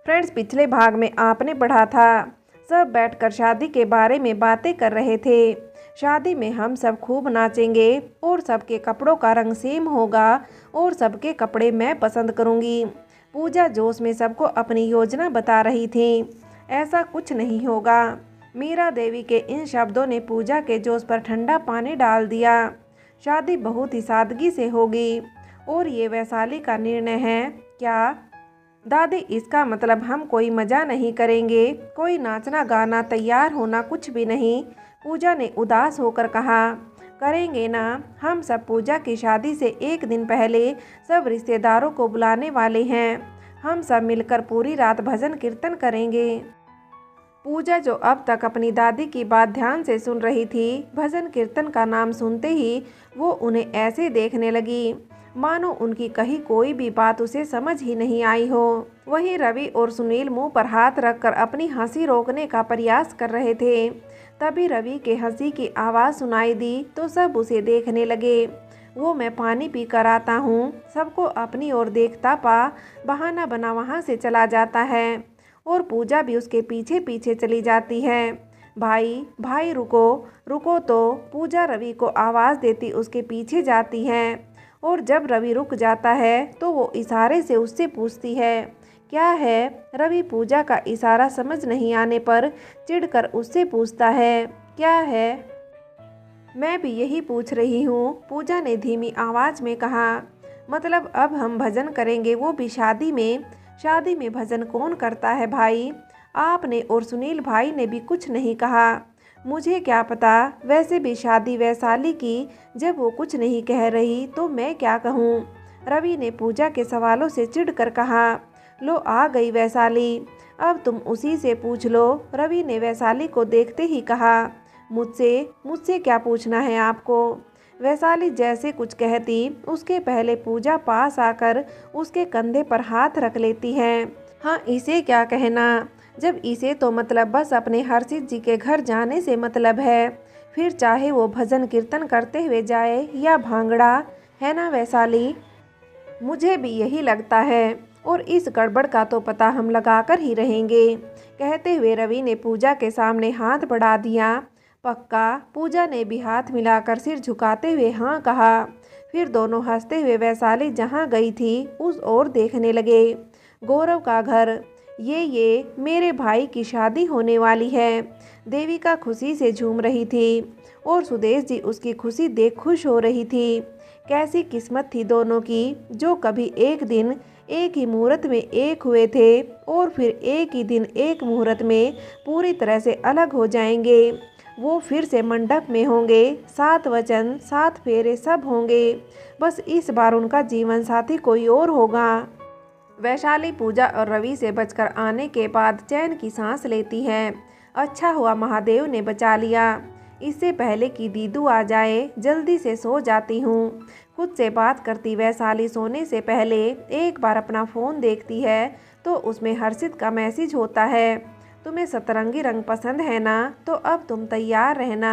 Friends, पिछले भाग में आपने पढ़ा था सब बैठकर शादी के बारे में बातें कर रहे थे। शादी में हम सब खूब नाचेंगे और सबके कपड़ों का रंग सेम होगा और सबके कपड़े मैं पसंद करूंगी। पूजा जोश में सबको अपनी योजना बता रही थी। ऐसा कुछ नहीं होगा। मीरा देवी के इन शब्दों ने पूजा के जोश पर ठंडा पानी डाल दिया। शादी बहुत ही सादगी से होगी और ये वैशाली का निर्णय है। क्या दादी, इसका मतलब हम कोई मजा नहीं करेंगे, कोई नाचना गाना तैयार होना कुछ भी नहीं? पूजा ने उदास होकर कहा। करेंगे ना, हम सब पूजा की शादी से एक दिन पहले सब रिश्तेदारों को बुलाने वाले हैं। हम सब मिलकर पूरी रात भजन कीर्तन करेंगे। पूजा, जो अब तक अपनी दादी की बात ध्यान से सुन रही थी, भजन कीर्तन का नाम सुनते ही वो उन्हें ऐसे देखने लगी मानो उनकी कही कोई भी बात उसे समझ ही नहीं आई हो। वहीं रवि और सुनील मुंह पर हाथ रखकर अपनी हंसी रोकने का प्रयास कर रहे थे। तभी रवि के हंसी की आवाज़ सुनाई दी तो सब उसे देखने लगे। वो मैं पानी पी कर आता हूँ, सबको अपनी ओर देखता पा बहाना बना वहाँ से चला जाता है और पूजा भी उसके पीछे पीछे चली जाती है। भाई भाई रुको रुको, तो पूजा रवि को आवाज़ देती उसके पीछे जाती है और जब रवि रुक जाता है तो वो इशारे से उससे पूछती है क्या है। रवि पूजा का इशारा समझ नहीं आने पर चिढ़कर उससे पूछता है क्या है। मैं भी यही पूछ रही हूँ, पूजा ने धीमी आवाज़ में कहा। मतलब अब हम भजन करेंगे, वो भी शादी में? शादी में भजन कौन करता है भाई? आपने और सुनील भाई ने भी कुछ नहीं कहा। मुझे क्या पता, वैसे भी शादी वैशाली की, जब वो कुछ नहीं कह रही तो मैं क्या कहूँ? रवि ने पूजा के सवालों से चिढ़कर कहा। लो आ गई वैशाली, अब तुम उसी से पूछ लो। रवि ने वैशाली को देखते ही कहा। मुझसे मुझसे क्या पूछना है आपको? वैशाली जैसे कुछ कहती उसके पहले पूजा पास आकर उसके कंधे पर हाथ रख लेती है। हाँ, इसे क्या कहना, जब इसे तो मतलब बस अपने हर्षित जी के घर जाने से मतलब है, फिर चाहे वो भजन कीर्तन करते हुए जाए या भांगड़ा, है ना वैशाली? मुझे भी यही लगता है और इस गड़बड़ का तो पता हम लगाकर ही रहेंगे। कहते हुए रवि ने पूजा के सामने हाथ बढ़ा दिया। पक्का? पूजा ने भी हाथ मिलाकर सिर झुकाते हुए हाँ कहा। फिर दोनों हंसते हुए वैशाली जहाँ गई थी उस ओर देखने लगे। गौरव का घर, ये मेरे भाई की शादी होने वाली है। देविका खुशी से झूम रही थी और सुदेश जी उसकी खुशी देख खुश हो रही थी। कैसी किस्मत थी दोनों की, जो कभी एक दिन एक ही मुहूर्त में एक हुए थे और फिर एक ही दिन एक मुहूर्त में पूरी तरह से अलग हो जाएंगे। वो फिर से मंडप में होंगे, 7 वचन 7 फेरे सब होंगे। बस इस बार उनका जीवन साथी कोई और होगा। वैशाली पूजा और रवि से बचकर आने के बाद चैन की सांस लेती है। अच्छा हुआ महादेव ने बचा लिया, इससे पहले कि दीदू आ जाए। जल्दी से सो जाती हूँ। खुद से बात करती वैशाली सोने से पहले एक बार अपना फ़ोन देखती है तो उसमें हर्षित का मैसेज होता है। तुम्हें सतरंगी रंग पसंद है ना? तो अब तुम तैयार रहना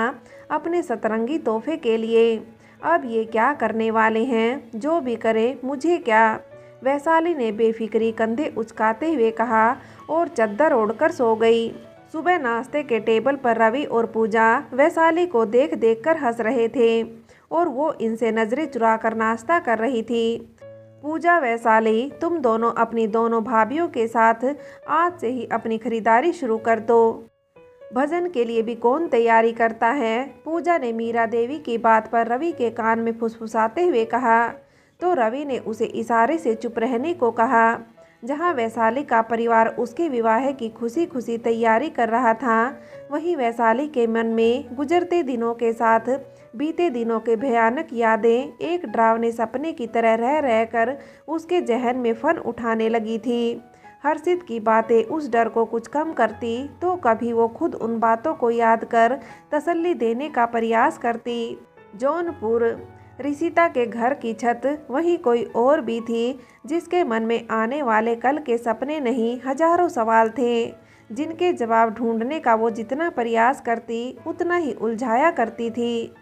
अपने सतरंगी तोहफे के लिए। अब ये क्या करने वाले हैं? जो भी करे मुझे क्या। वैशाली ने बेफिक्री कंधे उचकाते हुए कहा और चद्दर ओढ़कर सो गई। सुबह नाश्ते के टेबल पर रवि और पूजा वैशाली को देख देख कर हंस रहे थे और वो इनसे नजरें चुराकर नाश्ता कर रही थी। पूजा, वैशाली, तुम दोनों अपनी दोनों भाभियों के साथ आज से ही अपनी खरीदारी शुरू कर दो। भजन के लिए भी कौन तैयारी करता है? पूजा ने मीरा देवी की बात पर रवि के कान में फुसफुसाते हुए कहा तो रवि ने उसे इशारे से चुप रहने को कहा। जहां वैशाली का परिवार उसके विवाह की खुशी खुशी तैयारी कर रहा था, वहीं वैशाली के मन में गुजरते दिनों के साथ बीते दिनों के भयानक यादें एक डरावने सपने की तरह रह रहकर उसके जहन में फन उठाने लगी थी। हर्षित की बातें उस डर को कुछ कम करती तो कभी वो खुद उन बातों को याद कर तसल्ली देने का प्रयास करती। जौनपुर, ऋषिता के घर की छत, वहीं कोई और भी थी जिसके मन में आने वाले कल के सपने नहीं, हजारों सवाल थे जिनके जवाब ढूंढने का वो जितना प्रयास करती उतना ही उलझाया करती थी।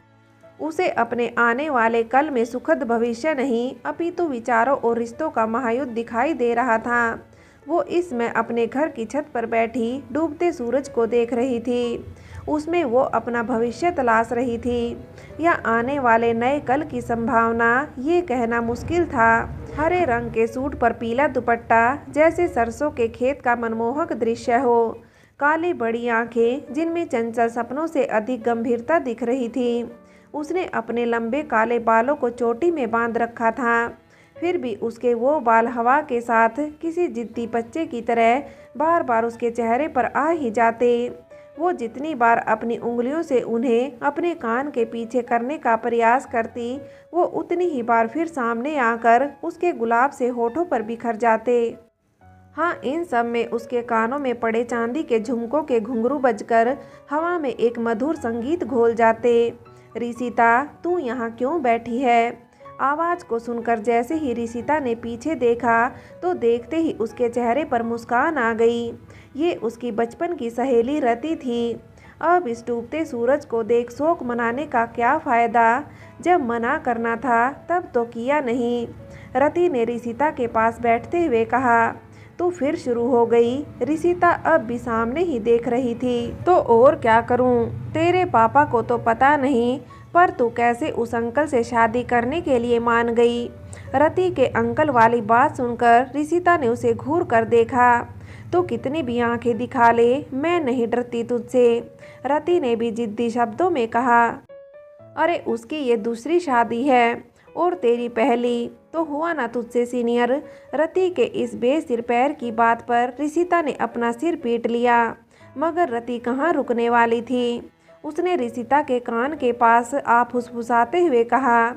उसे अपने आने वाले कल में सुखद भविष्य नहीं अपितु विचारों और रिश्तों का महायुद्ध दिखाई दे रहा था। वो इस समय अपने घर की छत पर बैठी डूबते सूरज को देख रही थी। उसमें वो अपना भविष्य तलाश रही थी या आने वाले नए कल की संभावना, ये कहना मुश्किल था। हरे रंग के सूट पर पीला दुपट्टा, जैसे सरसों के खेत का मनमोहक दृश्य हो। काली बड़ी आंखें जिनमें चंचल सपनों से अधिक गंभीरता दिख रही थी। उसने अपने लंबे काले बालों को चोटी में बांध रखा था, फिर भी उसके वो बाल हवा के साथ किसी जिद्दी बच्चे की तरह बार बार उसके चेहरे पर आ ही जाते। वो जितनी बार अपनी उंगलियों से उन्हें अपने कान के पीछे करने का प्रयास करती, वो उतनी ही बार फिर सामने आकर उसके गुलाब से होठों पर बिखर जाते। हाँ, इन सब में उसके कानों में पड़े चांदी के झुमकों के घुंघरू बजकर हवा में एक मधुर संगीत घोल जाते। रिसिता, तू यहाँ क्यों बैठी है? आवाज़ को सुनकर जैसे ही रिसिता ने पीछे देखा तो देखते ही उसके चेहरे पर मुस्कान आ गई। ये उसकी बचपन की सहेली रति थी। अब इस डूबते सूरज को देख शोक मनाने का क्या फ़ायदा? जब मना करना था तब तो किया नहीं। रति ने रिसिता के पास बैठते हुए कहा। तो फिर शुरू हो गई। रिसिता अब भी सामने ही देख रही थी। तो और क्या करूं? तेरे पापा को तो पता नहीं, पर तू कैसे उस अंकल से शादी करने के लिए मान गई? रति के अंकल वाली बात सुनकर रिसिता ने उसे घूर कर देखा। तो कितनी भी आंखें दिखा ले, मैं नहीं डरती तुझसे, रति ने भी जिद्दी शब्दों में कहा। अरे उसकी ये दूसरी शादी है और तेरी पहली, तो हुआ ना तुझसे सीनियर। रति के इस बेसिर पैर की बात पर रिसिता ने अपना सिर पीट लिया, मगर रति कहाँ रुकने वाली थी। उसने रिसिता के कान के पास आ फुसफुसाते हुए कहा,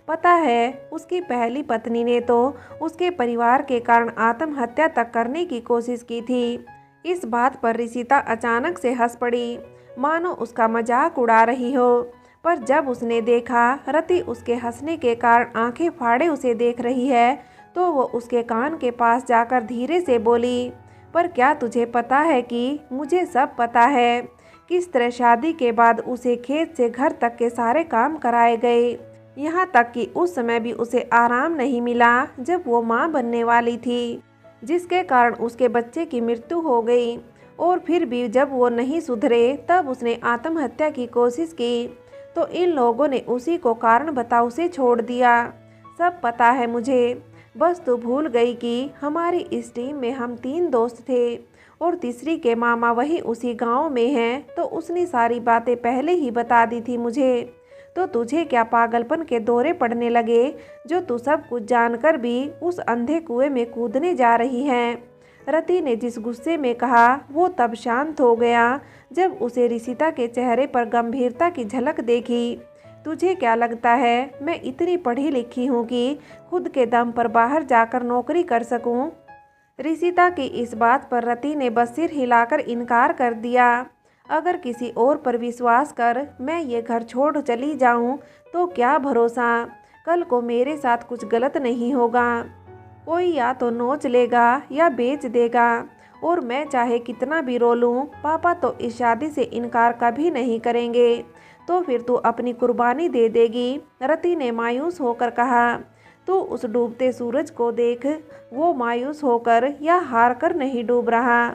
पता है उसकी पहली पत्नी ने तो उसके परिवार के कारण आत्महत्या तक करने की कोशिश की थी। इस बात पर रिसिता अचानक से हंस पड़ी, मानो उसका मजाक उड़ा रही हो। पर जब उसने देखा रति उसके हंसने के कारण आंखें फाड़े उसे देख रही है, तो वो उसके कान के पास जाकर धीरे से बोली, पर क्या तुझे पता है कि मुझे सब पता है, किस तरह शादी के बाद उसे खेत से घर तक के सारे काम कराए गए, यहाँ तक कि उस समय भी उसे आराम नहीं मिला जब वो माँ बनने वाली थी, जिसके कारण उसके बच्चे की मृत्यु हो गई। और फिर भी जब वो नहीं सुधरे तब उसने आत्महत्या की कोशिश की, तो इन लोगों ने उसी को कारण बताओ से छोड़ दिया। सब पता है मुझे, बस तू भूल गई कि हमारी इस टीम में हम 3 दोस्त थे और तीसरी के मामा वही उसी गांव में हैं, तो उसने सारी बातें पहले ही बता दी थी मुझे। तो तुझे क्या पागलपन के दौरे पड़ने लगे जो तू सब कुछ जानकर भी उस अंधे कुएं में कूदने जा रही है? रति ने जिस गुस्से में कहा वो तब शांत हो गया जब उसे रिसिता के चेहरे पर गंभीरता की झलक देखी। तुझे क्या लगता है मैं इतनी पढ़ी लिखी हूँ कि खुद के दम पर बाहर जाकर नौकरी कर सकूँ? रिसिता की इस बात पर रति ने बस सिर हिलाकर इनकार कर दिया। अगर किसी और पर विश्वास कर मैं ये घर छोड़ चली जाऊँ तो क्या भरोसा कल को मेरे साथ कुछ गलत नहीं होगा। कोई या तो नोच लेगा या बेच देगा, और मैं चाहे कितना भी रो लूँ, पापा तो इस शादी से इनकार कभी नहीं करेंगे। तो फिर तू अपनी कुर्बानी दे देगी, रति ने मायूस होकर कहा। तू उस डूबते सूरज को देख, वो मायूस होकर या हार कर नहीं डूब रहा,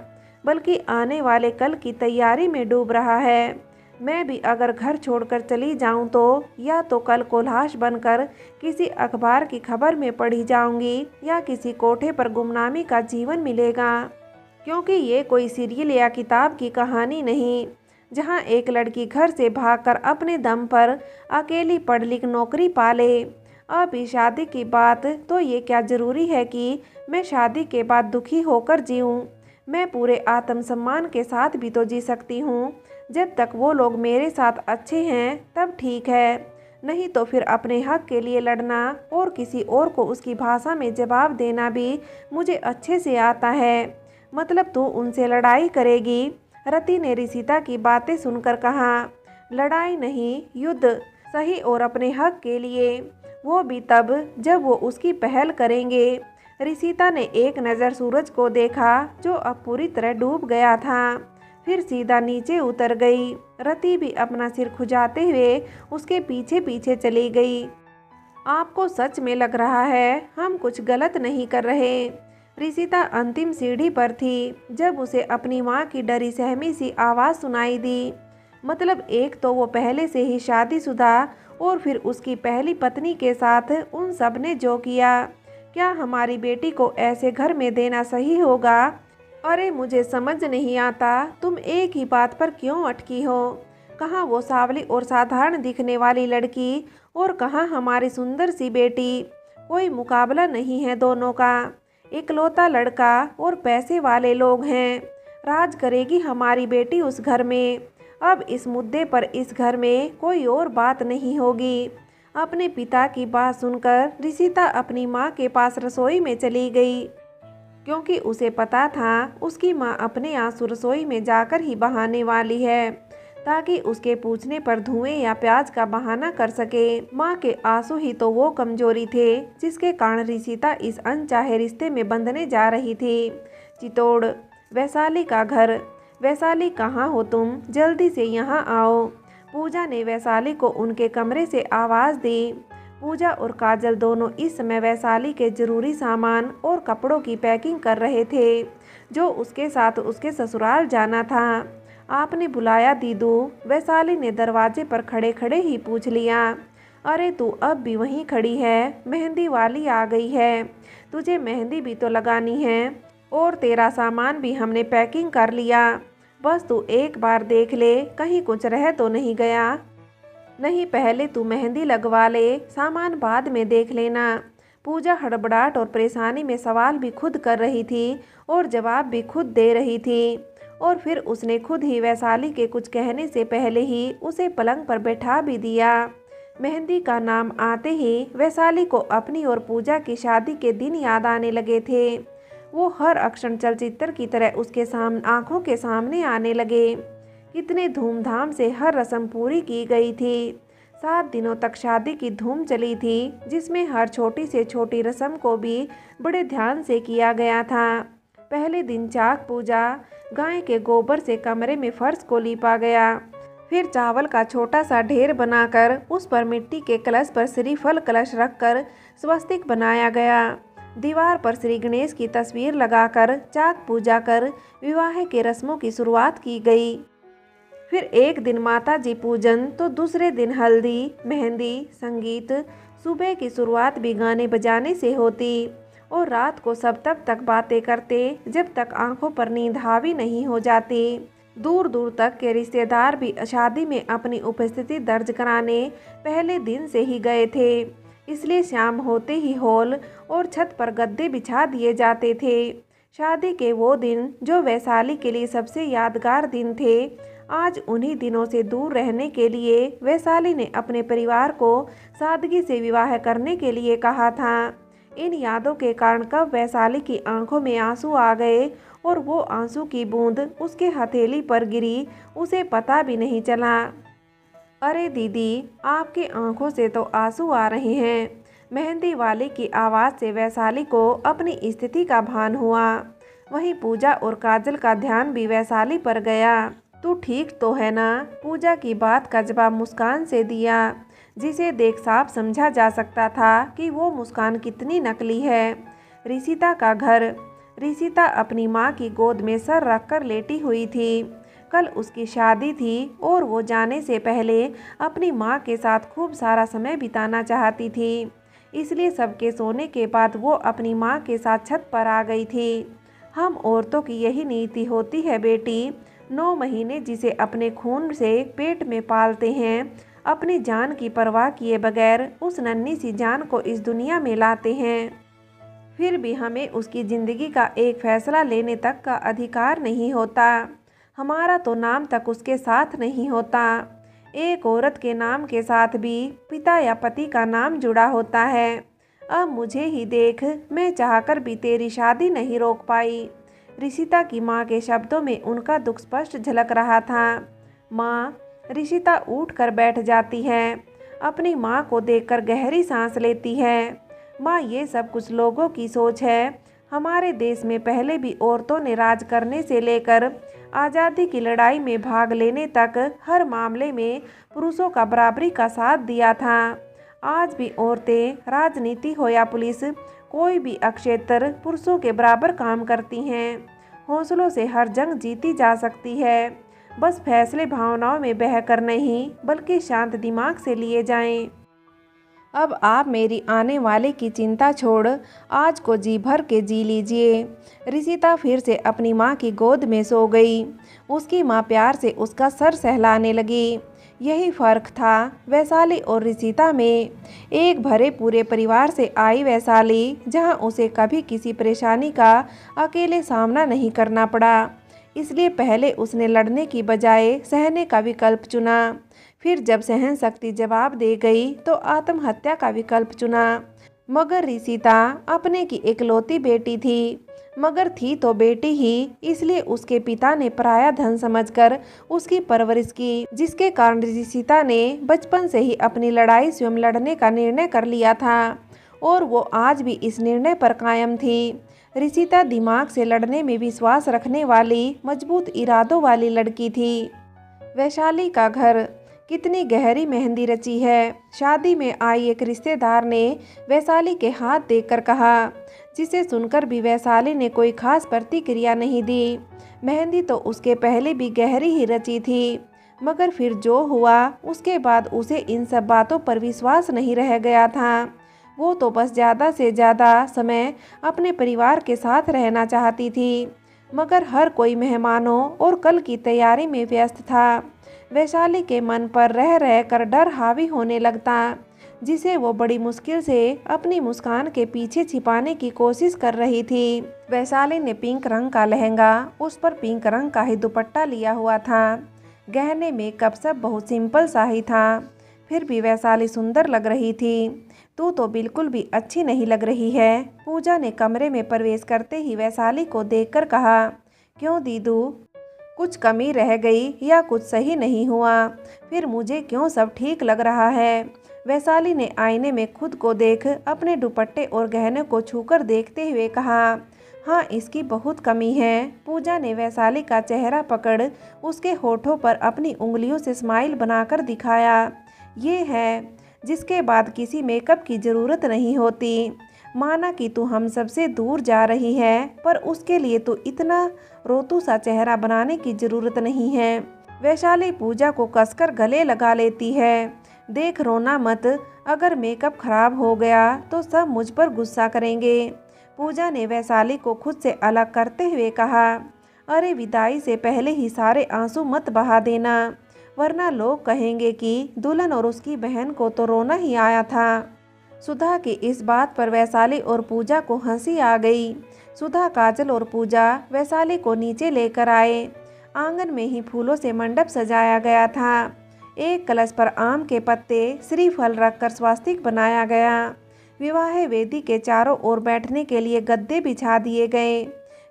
बल्कि आने वाले कल की तैयारी में डूब रहा है। मैं भी अगर घर छोड़कर चली जाऊं तो या तो कल को लाश बनकर किसी अखबार की खबर में पढ़ी जाऊंगी या किसी कोठे पर गुमनामी का जीवन मिलेगा, क्योंकि ये कोई सीरियल या किताब की कहानी नहीं जहां एक लड़की घर से भागकर अपने दम पर अकेली पढ़ लिख नौकरी पाले। अब इस शादी की बात तो ये क्या ज़रूरी है कि मैं शादी के बाद दुखी होकर जीऊँ? मैं पूरे आत्मसम्मान के साथ भी तो जी सकती हूँ। जब तक वो लोग मेरे साथ अच्छे हैं तब ठीक है, नहीं तो फिर अपने हक के लिए लड़ना और किसी और को उसकी भाषा में जवाब देना भी मुझे अच्छे से आता है। मतलब तू उनसे लड़ाई करेगी? रति ने रिसिता की बातें सुनकर कहा। लड़ाई नहीं, युद्ध, सही और अपने हक के लिए, वो भी तब जब वो उसकी पहल करेंगे। रिसिता ने एक नज़र सूरज को देखा जो अब पूरी तरह डूब गया था, फिर सीधा नीचे उतर गई। रति भी अपना सिर खुजाते हुए उसके पीछे पीछे चली गई। आपको सच में लग रहा है हम कुछ गलत नहीं कर रहे? रिशिता अंतिम सीढ़ी पर थी जब उसे अपनी माँ की डरी सहमी सी आवाज़ सुनाई दी। मतलब एक तो वो पहले से ही शादीशुदा और फिर उसकी पहली पत्नी के साथ उन सब ने जो किया, क्या हमारी बेटी को ऐसे घर में देना सही होगा? अरे मुझे समझ नहीं आता तुम एक ही बात पर क्यों अटकी हो। कहाँ वो सावली और साधारण दिखने वाली लड़की और कहाँ हमारी सुंदर सी बेटी। कोई मुकाबला नहीं है दोनों का। इकलौता लड़का और पैसे वाले लोग हैं। राज करेगी हमारी बेटी उस घर में। अब इस मुद्दे पर इस घर में कोई और बात नहीं होगी। अपने पिता की बात सुनकर रिशिता अपनी माँ के पास रसोई में चली गई, क्योंकि उसे पता था उसकी माँ अपने आंसू रसोई में जाकर ही बहाने वाली है, ताकि उसके पूछने पर धुएं या प्याज का बहाना कर सके। माँ के आंसू ही तो वो कमजोरी थे जिसके कारण रिशिता इस अनचाहे रिश्ते में बंधने जा रही थी। चितौड़, वैशाली का घर। वैशाली कहाँ हो तुम? जल्दी से यहाँ आओ। पूजा ने वैशाली को उनके कमरे से आवाज़ दी। पूजा और काजल दोनों इस समय वैशाली के जरूरी सामान और कपड़ों की पैकिंग कर रहे थे, जो उसके साथ उसके ससुराल जाना था। आपने बुलाया दीदू? वैशाली ने दरवाजे पर खड़े खड़े ही पूछ लिया। अरे तू अब भी वहीं खड़ी है? मेहंदी वाली आ गई है, तुझे मेहंदी भी तो लगानी है और तेरा सामान भी हमने पैकिंग कर लिया। बस तू एक बार देख ले कहीं कुछ रह तो नहीं गया। नहीं, पहले तू मेहंदी लगवा ले, सामान बाद में देख लेना। पूजा हड़बड़ाहट और परेशानी में सवाल भी खुद कर रही थी और जवाब भी खुद दे रही थी। और फिर उसने खुद ही वैशाली के कुछ कहने से पहले ही उसे पलंग पर बैठा भी दिया। मेहंदी का नाम आते ही वैशाली को अपनी और पूजा की शादी के दिन याद आने लगे थे। वो हर अक्षण चलचित्र की तरह उसके आंखों के सामने आने लगे। कितने धूमधाम से हर रस्म पूरी की गई थी। 7 दिनों तक शादी की धूम चली थी, जिसमें हर छोटी से छोटी रस्म को भी बड़े ध्यान से किया गया था। पहले दिन चाक पूजा, गाय के गोबर से कमरे में फर्श को लीपा गया। फिर चावल का छोटा सा ढेर बनाकर उस पर मिट्टी के कलश पर श्रीफल कलश रखकर स्वस्तिक बनाया गया। दीवार पर श्री गणेश की तस्वीर लगाकर चाक पूजा कर विवाह के रस्मों की शुरुआत की गई। फिर एक दिन माता जी पूजन, तो दूसरे दिन हल्दी, मेहंदी, संगीत। सुबह की शुरुआत भी गाने बजाने से होती और रात को सब तब तक बातें करते जब तक आंखों पर नींद हावी नहीं हो जाती। दूर दूर तक के रिश्तेदार भी शादी में अपनी उपस्थिति दर्ज कराने पहले दिन से ही गए थे, इसलिए शाम होते ही हॉल और छत पर गद्दे बिछा दिए जाते थे। शादी के वो दिन जो वैशाली के लिए सबसे यादगार दिन थे, आज उन्हीं दिनों से दूर रहने के लिए वैशाली ने अपने परिवार को सादगी से विवाह करने के लिए कहा था। इन यादों के कारण कब वैशाली की आंखों में आंसू आ गए और वो आंसू की बूंद उसके हथेली पर गिरी, उसे पता भी नहीं चला। अरे दीदी, आपके आंखों से तो आंसू आ रहे हैं। मेहंदी वाले की आवाज़ से वैशाली को अपनी स्थिति का भान हुआ। वहीं पूजा और काजल का ध्यान भी वैशाली पर गया। तू ठीक तो है ना? पूजा की बात का जवाब मुस्कान से दिया, जिसे देख साफ समझा जा सकता था कि वो मुस्कान कितनी नकली है। रिशिता का घर। रिशिता अपनी माँ की गोद में सर रखकर लेटी हुई थी। कल उसकी शादी थी और वो जाने से पहले अपनी माँ के साथ खूब सारा समय बिताना चाहती थी, इसलिए सबके सोने के बाद वो अपनी माँ के साथ छत पर आ गई थी। हम औरतों की यही नीति होती है बेटी। 9 महीने जिसे अपने खून से पेट में पालते हैं, अपनी जान की परवाह किए बगैर उस नन्ही सी जान को इस दुनिया में लाते हैं, फिर भी हमें उसकी ज़िंदगी का एक फैसला लेने तक का अधिकार नहीं होता। हमारा तो नाम तक उसके साथ नहीं होता। एक औरत के नाम के साथ भी पिता या पति का नाम जुड़ा होता है। अब मुझे ही देख, मैं चाहकर भी तेरी शादी नहीं रोक पाई। रिशिता की माँ के शब्दों में उनका दुख स्पष्ट झलक रहा था। माँ। रिशिता उठ कर बैठ जाती है। अपनी माँ को देखकर गहरी सांस लेती है। माँ, ये सब कुछ लोगों की सोच है। हमारे देश में पहले भी औरतों ने राज करने से लेकर आज़ादी की लड़ाई में भाग लेने तक हर मामले में पुरुषों का बराबरी का साथ दिया था। आज भी औरतें, राजनीति हो या पुलिस, कोई भी अक्षेत्र पुरुषों के बराबर काम करती हैं। हौसलों से हर जंग जीती जा सकती है। बस फैसले भावनाओं में बहकर नहीं बल्कि शांत दिमाग से लिए जाएं। अब आप मेरी आने वाले की चिंता छोड़ आज को जी भर के जी लीजिए। ऋषिता फिर से अपनी माँ की गोद में सो गई। उसकी माँ प्यार से उसका सर सहलाने लगी। यही फर्क था वैशाली और ऋषिता में। एक भरे पूरे परिवार से आई वैशाली, जहाँ उसे कभी किसी परेशानी का अकेले सामना नहीं करना पड़ा। इसलिए पहले उसने लड़ने की बजाय सहने का विकल्प चुना। फिर जब सहन शक्ति जवाब दे गई तो आत्महत्या का विकल्प चुना। मगर ऋषिता अपने की इकलौती बेटी थी, मगर थी तो बेटी ही, इसलिए उसके पिता ने पराया धन समझकर उसकी परवरिश की, जिसके कारण ऋषिता ने बचपन से ही अपनी लड़ाई स्वयं लड़ने का निर्णय कर लिया था और वो आज भी इस निर्णय पर कायम थी। ऋषिता दिमाग से लड़ने में विश्वास रखने वाली मजबूत इरादों वाली लड़की थी। वैशाली का घर कितनी गहरी मेहंदी रची है। शादी में आई एक रिश्तेदार ने वैशाली के हाथ देखकर कहा, जिसे सुनकर भी वैशाली ने कोई खास प्रतिक्रिया नहीं दी। मेहंदी तो उसके पहले भी गहरी ही रची थी, मगर फिर जो हुआ उसके बाद उसे इन सब बातों पर विश्वास नहीं रह गया था। वो तो बस ज़्यादा से ज़्यादा समय अपने परिवार के साथ रहना चाहती थी, मगर हर कोई मेहमानों और कल की तैयारी में व्यस्त था। वैशाली के मन पर रह रह कर डर हावी होने लगता, जिसे वो बड़ी मुश्किल से अपनी मुस्कान के पीछे छिपाने की कोशिश कर रही थी। वैशाली ने पिंक रंग का लहंगा, उस पर पिंक रंग का ही दुपट्टा लिया हुआ था। गहने मेकअप सब बहुत सिंपल सा ही था, फिर भी वैशाली सुंदर लग रही थी। तू तो बिल्कुल भी अच्छी नहीं लग रही है, पूजा ने कमरे में प्रवेश करते ही वैशाली को देखकर कहा। क्यों दीदू, कुछ कमी रह गई या कुछ सही नहीं हुआ? फिर मुझे क्यों सब ठीक लग रहा है? वैशाली ने आईने में खुद को देख अपने दुपट्टे और गहने को छूकर देखते हुए कहा। हाँ, इसकी बहुत कमी है। पूजा ने वैशाली का चेहरा पकड़ उसके होठों पर अपनी उंगलियों से स्माइल बनाकर दिखाया। ये है जिसके बाद किसी मेकअप की ज़रूरत नहीं होती। माना कि तू हम सबसे दूर जा रही है, पर उसके लिए तो इतना रोतू सा चेहरा बनाने की ज़रूरत नहीं है। वैशाली पूजा को कसकर गले लगा लेती है। देख, रोना मत, अगर मेकअप खराब हो गया तो सब मुझ पर गुस्सा करेंगे। पूजा ने वैशाली को खुद से अलग करते हुए कहा। अरे, विदाई से पहले ही सारे आंसू मत बहा देना, वरना लोग कहेंगे कि दुल्हन और उसकी बहन को तो रोना ही आया था। सुधा की इस बात पर वैशाली और पूजा को हंसी आ गई। सुधा, काजल और पूजा वैशाली को नीचे लेकर आए। आंगन में ही फूलों से मंडप सजाया गया था। एक कलश पर आम के पत्ते, श्रीफल रखकर स्वास्तिक बनाया गया। विवाह वेदी के चारों ओर बैठने के लिए गद्दे बिछा दिए गए।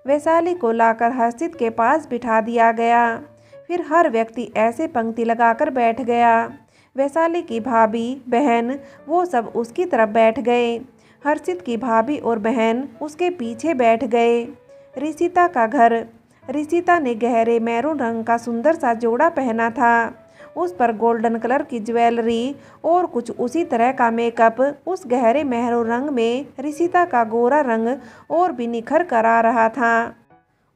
वैशाली को लाकर हर्षित के पास बिठा दिया गया। फिर हर व्यक्ति ऐसे पंक्ति लगाकर बैठ गया। वैशाली की भाभी, बहन, वो सब उसकी तरफ बैठ गए। हर्षित की भाभी और बहन उसके पीछे बैठ गए। ऋषिता का घर। ऋषिता ने गहरे मैरून रंग का सुंदर सा जोड़ा पहना था। उस पर गोल्डन कलर की ज्वेलरी और कुछ उसी तरह का मेकअप। उस गहरे मैरून रंग में ऋषिता का गोरा रंग और भी निखर कर आ रहा था।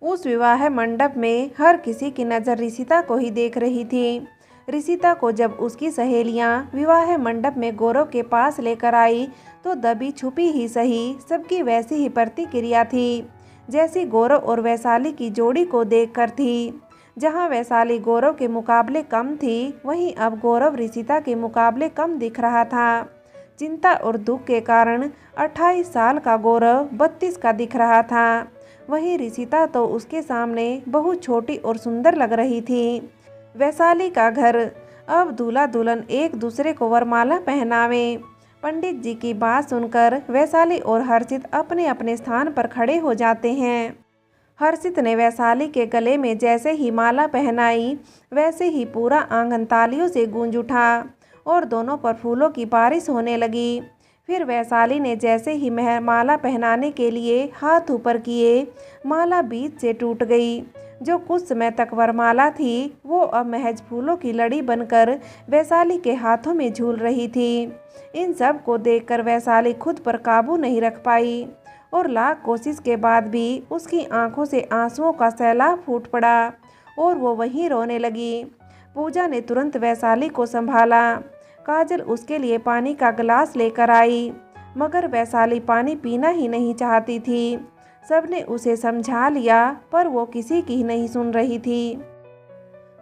उस विवाह मंडप में हर किसी की नज़र ऋषिता को ही देख रही थी। ऋषिता को जब उसकी सहेलियां विवाह मंडप में गौरव के पास लेकर आई तो दबी छुपी ही सही सबकी वैसी ही प्रतिक्रिया थी जैसी गौरव और वैशाली की जोड़ी को देखकर थी। जहां वैशाली गौरव के मुकाबले कम थी, वहीं अब गौरव ऋषिता के मुकाबले कम दिख रहा था। चिंता और दुख के कारण 28 साल का गौरव 32 का दिख रहा था। वहीं ऋषिता तो उसके सामने बहुत छोटी और सुंदर लग रही थी। वैशाली का घर। अब दूल्हा दुल्हन एक दूसरे को वरमाला पहनावे। पंडित जी की बात सुनकर वैशाली और हर्षित अपने अपने स्थान पर खड़े हो जाते हैं। हर्षित ने वैशाली के गले में जैसे ही माला पहनाई, वैसे ही पूरा आंगन तालियों से गूंज उठा और दोनों पर फूलों की बारिश होने लगी। फिर वैशाली ने जैसे ही माला पहनाने के लिए हाथ ऊपर किए, माला बीच से टूट गई। जो कुछ समय तक वरमाला थी, वो अब महज फूलों की लड़ी बनकर वैशाली के हाथों में झूल रही थी। इन सब को देखकर वैशाली खुद पर काबू नहीं रख पाई। और लाख कोशिश के बाद भी उसकी आंखों से आंसुओं का सैलाब फूट पड़ा और वो वहीं रोने लगी। पूजा ने तुरंत वैशाली को संभाला। काजल उसके लिए पानी का गिलास लेकर आई, मगर वैशाली पानी पीना ही नहीं चाहती थी। सबने उसे समझा लिया पर वो किसी की नहीं सुन रही थी।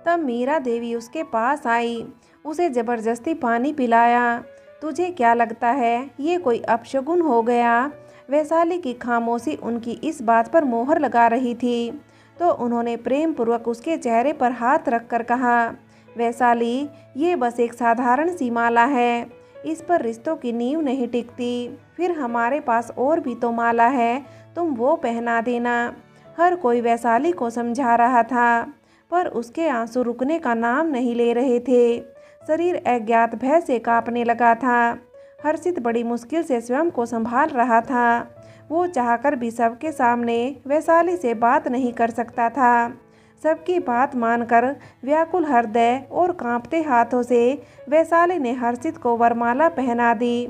तब मीरा देवी उसके पास आई, उसे जबरदस्ती पानी पिलाया। तुझे क्या लगता है ये कोई अपशगुन हो गया? वैशाली की खामोशी उनकी इस बात पर मोहर लगा रही थी, तो उन्होंने प्रेम पूर्वक उसके चेहरे पर हाथ रखकर कहा, वैशाली, ये बस एक साधारण सी माला है, इस पर रिश्तों की नींव नहीं टिकती। फिर हमारे पास और भी तो माला है, तुम वो पहना देना। हर कोई वैशाली को समझा रहा था, पर उसके आंसू रुकने का नाम नहीं ले रहे थे। शरीर अज्ञात भय से कांपने लगा था। हर्षित बड़ी मुश्किल से स्वयं को संभाल रहा था। वो चाहकर भी सबके सामने वैशाली से बात नहीं कर सकता था। सबकी बात मानकर व्याकुल हृदय और कांपते हाथों से वैशाली ने हर्षित को वरमाला पहना दी।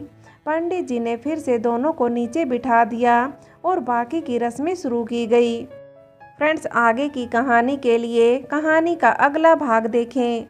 पंडित जी ने फिर से दोनों को नीचे बिठा दिया और बाकी की रस्में शुरू की गई। फ्रेंड्स, आगे की कहानी के लिए कहानी का अगला भाग देखें।